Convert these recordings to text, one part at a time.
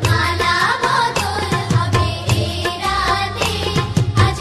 মালা বদল হবে এই রাতে, আজ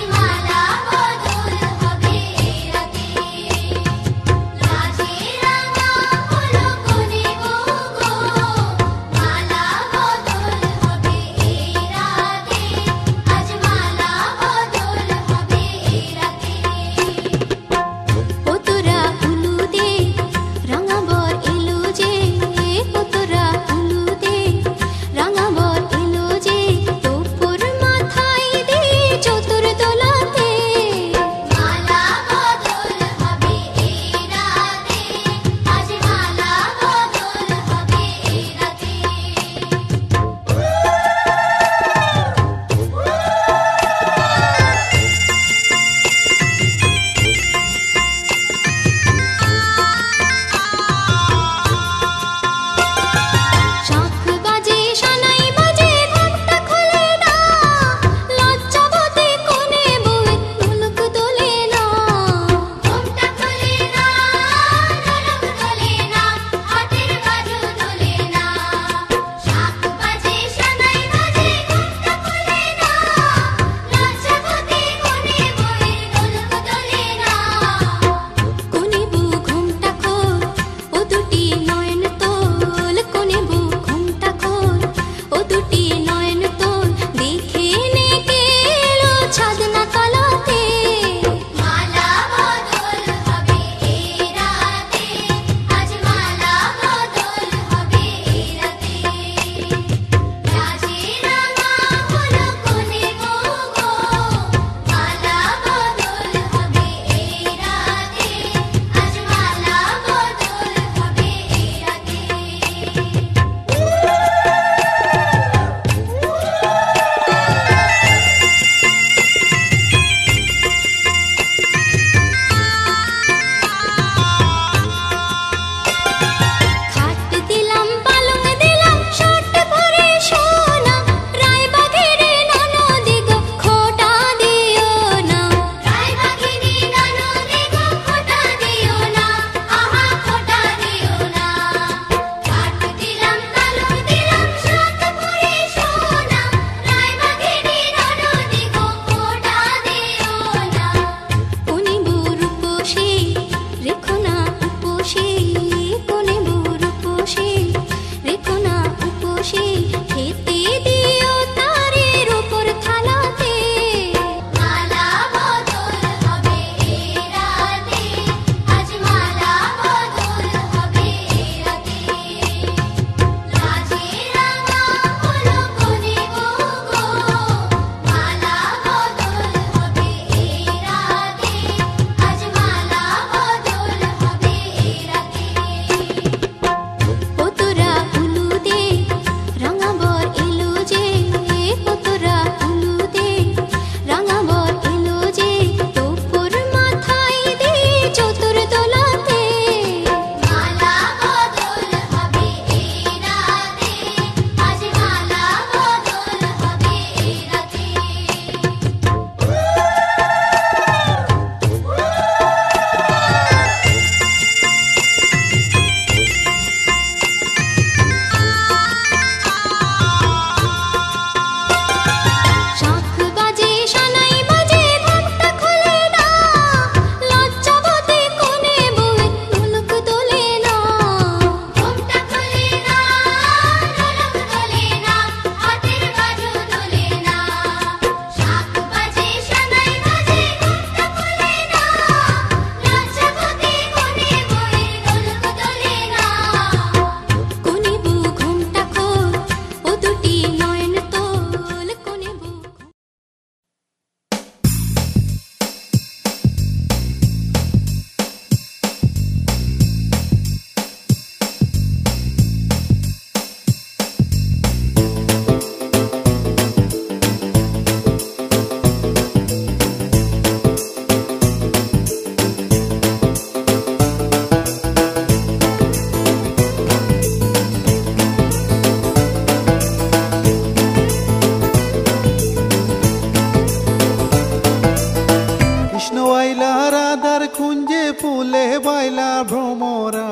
আইলা রাধার কুঞ্জে ফুলে বাইলা ভ্রমরা,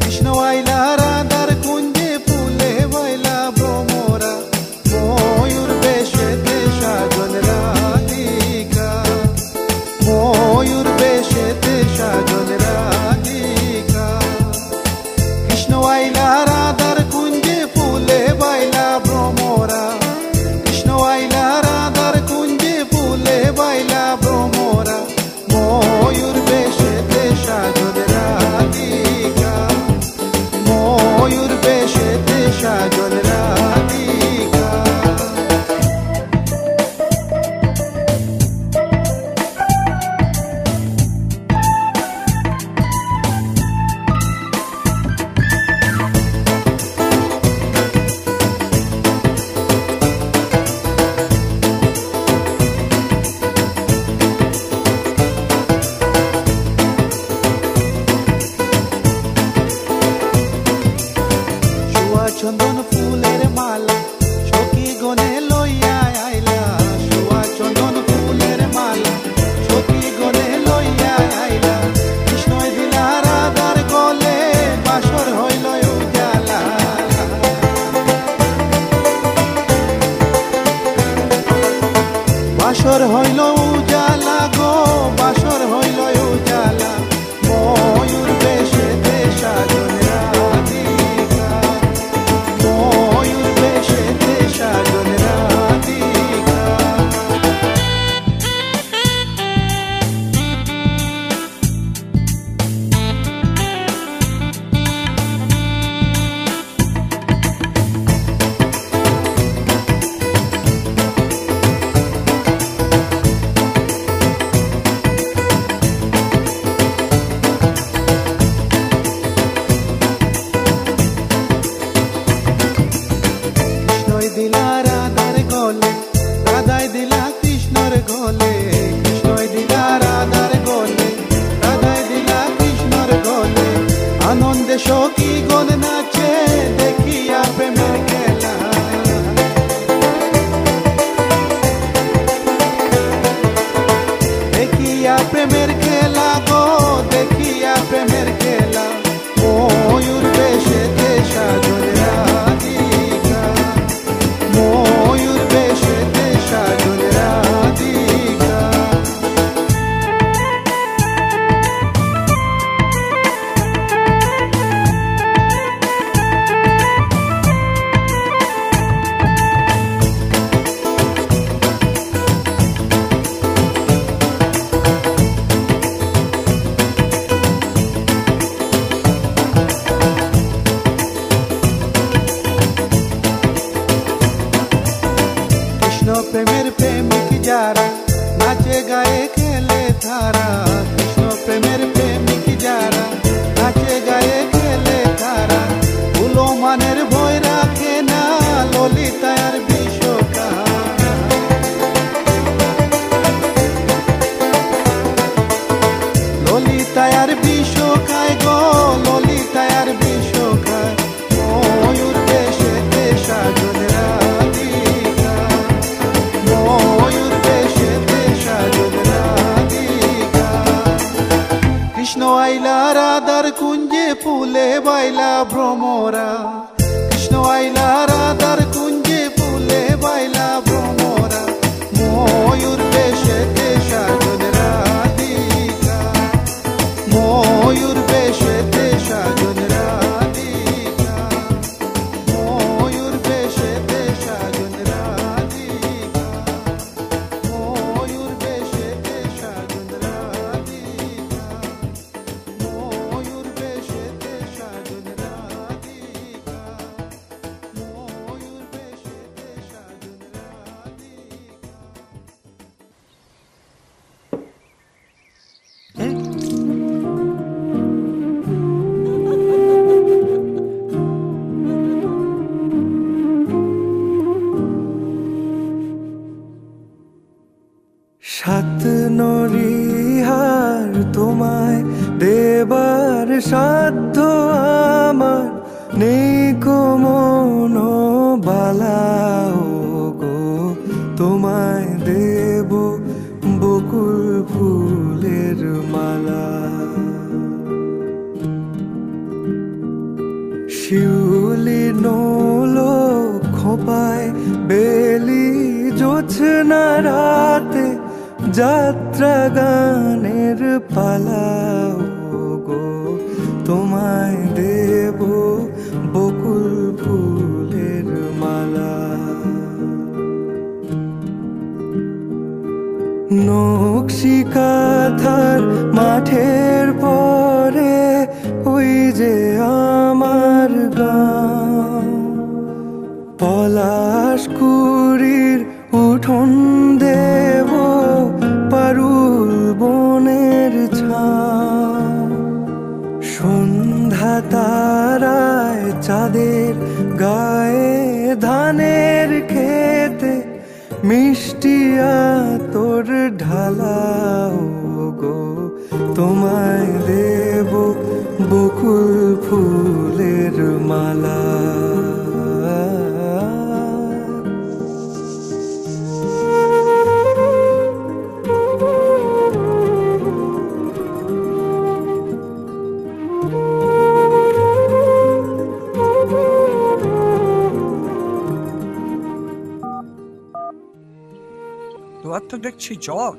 কৃষ্ণ আইলা রাধার কুঞ্জে ফুলে বাইলা ভ্রমরা, ময়ূর বেশেতে সাজন রাধিকা, ময়ূর বেশেতে সাজন রাধিকা। কৃষ্ণ আইলা রাধার কুঞ্জে ফুলে বাইলা ভ্রমরা, কৃষ্ণ আইলা রাধার কুঞ্জে ফুলে বাইলা ভ্রমরা, ময়ূর বেশেতে সাজন রাধিকা, ময়ূর বেশেতে সাজন রাধিকা। চন্দন ফুলের মালা সখী গনে লইয়া আইলা, সোয়া চন্দন ফুলের মালা সখী গনে লইয়া আইলা, কৃষ্ণই দিলা রাধার গলে বাসর হইল উজালা। বাসর হইল উজালা গো, বাসর হইল উজালা, ময়ূর বেশেতে সাজন রাধিকা, ময়ূর বেশেতে সাজন রাধিকা। কৃষ্ণই দিলা রাধার গলে, রাধাই দিলা কৃষ্ণর গলে, কৃষ্ণই দিলা রাধার গলে, রাধাই দিলা কৃষ্ণর গলে, আনন্দে সখী গণ নাচে দেখিয়া প্রেমের খেলা। দেখিয়া প্রেমের খেলা গো, দেখিয়া প্রেমের খেলা, ময়ূর বেশেতে সাজন রাধিকা, ময়ূর বেশেতে সাজন রাধিকা। কৃষ্ণ প্রেমের প্রেমিক যারা নাচে গায়ে খেলে তারা, কৃষ্ণ প্রেমের প্রেমিক যারা নাচে গায়ে খেলে তারা, উলো মানের ভয় রাখে না ললিতা আর বিশ্বকা। ললিতা আর বিশ্বকায় গো, ললিতা আর বিশ্বকায়, ময়ূর বেশেতে সাজন রাধিকা, ময়ূর বেশেতে সাজন রাধিকা। কৃষ্ণ আইলা রাধার কুঞ্জে ফুলে বাইলা ভ্রমরা, কৃষ্ণ আইলা রাধার কুঞ্জে ফুলে বাইলা ভ্রমরা, ময়ূর বেশেতে সাজন রাধিকা, ময়ূর বেশেতে সাজন রাধিকা, ময়ূর বেশেতে সাজন রাধিকা, ময়ূর বেশেতে সাজন রাধিকা, ময়ূর বেশেতে সাজন রাধিকা, ময়ূর বেশেতে সাজন সাত নরিহার তোমায় দেবার সাধ্য আমার নেই কো মন বালা, ও গো তোমায় দেব বকুল ফুল রাতে যাত্রা গানের পালা গো, তোমায় দেব বকুল ফুলের মালা। নকশি কাঁথার মাঠের পরে ওই যে আমার গাঁ, পলাশকুড়ির উঠোন দেব পারুল বনের ছাঁ। সন্ধ্যা তারায় চাঁদের গায়ে ধানের খেতে মিষ্টি তোর ঢালাও গো, তোমায় দেব বকুল ফুলের মালা। তোমার তো দেখছি জ্বর।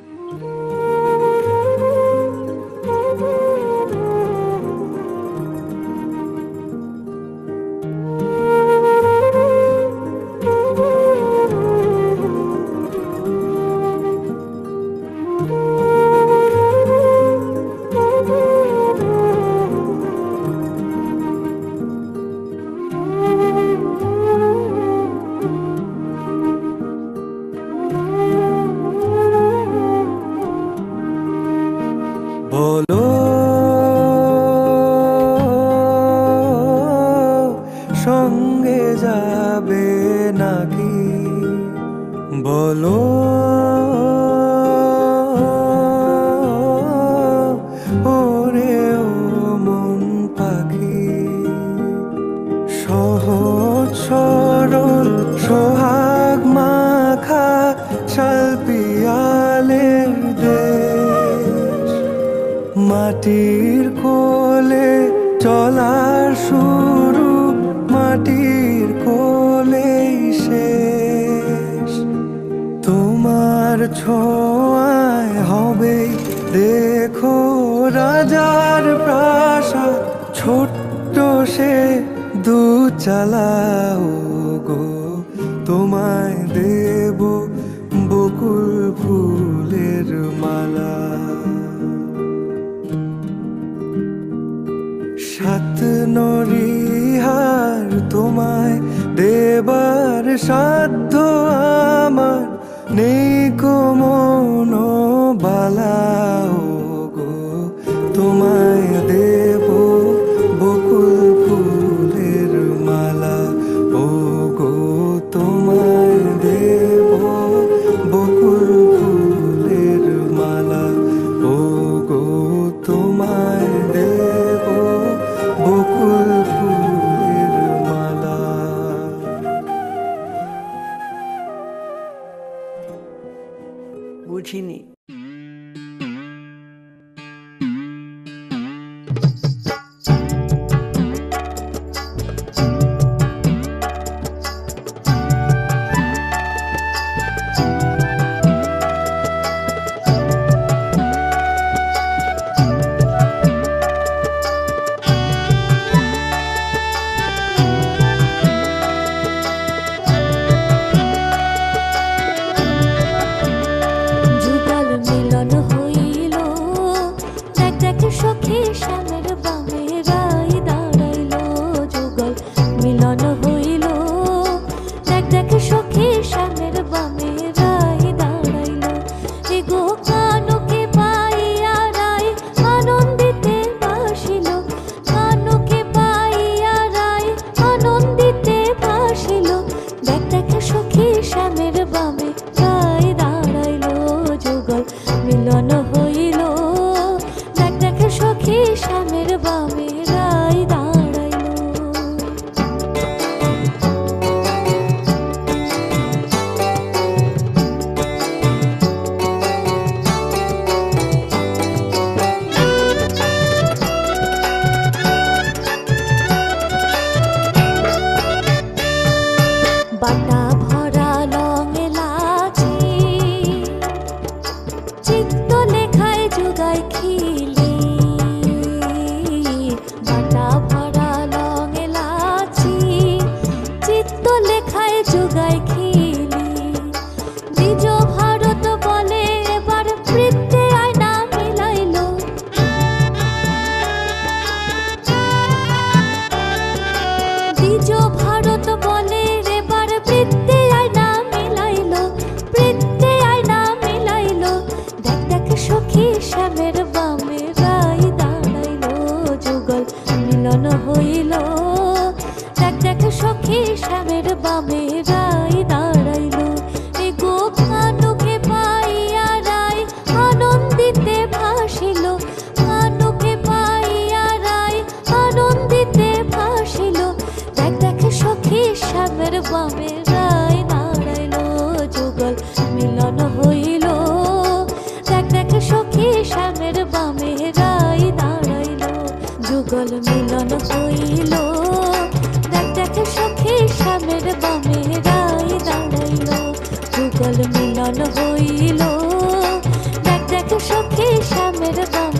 বলো সঙ্গে যাবে নাকি, বলো ওরে ও মন পাখি। সহজ সরল সোহাগ মাখা শালপিয়ালের দেশ, মাটির কোলে চলার শুরু মাটির কোলেই শেষ। তোমার ছোঁয়ায় হবে দেখো রাজার প্রাসাদ, ছোট্ট সে দুচালাও গো, তোমায় দেব বকুল ফুলের মালা। সাত নরিহার তোমায় দেবার সাধ্য আমার নেই কো মনোবালাও গো, তোমায় দেব বকুল ফুলের মালা। ও গো তোমায় দেব বকুল ফুলের মালা। ও গো তোমায় দেব বকুল ফুলের মালা। বুঝিনি। বাটা ভরা লং এলাচি জোগায় খিলি বাটা ভরা লং এলাচি চিত্ত লেখায় জোগায় খিলি দ্বিজ ভারত বলে এবার বৃত্তে আয়না মিলাইলো দ্বিজ ভারত বলে এবার বৃত্তে আয়না মিলাইলো বৃত্তে আয়না মিলাইলো দেখ দেখ সখী শ্যামের বামে রাই দাঁড়াইলো যুগল মিলন হইল দেখ দেখ সখী শ্যামের বামে রাই দাঁড়াইলো এগো কানুকে পাইয়া রাই আনন্দিতে ভাসিল কানুকে পাইয়া রাই আনন্দিতে ভাসিল দেখ দেখ সখী শ্যামের বামে রাই দাঁড়াইলো যুগল মিলন হইল দেখ দেখ সখী শ্যামের বামে রাই দাঁড়াইলো যুগল মিলন হইল দেখ দেখ সখী শ্যামের বামে রাই দাঁড়াইলো যুগল মিলন হইল দেখ দেখ সখী শ্যামের বামে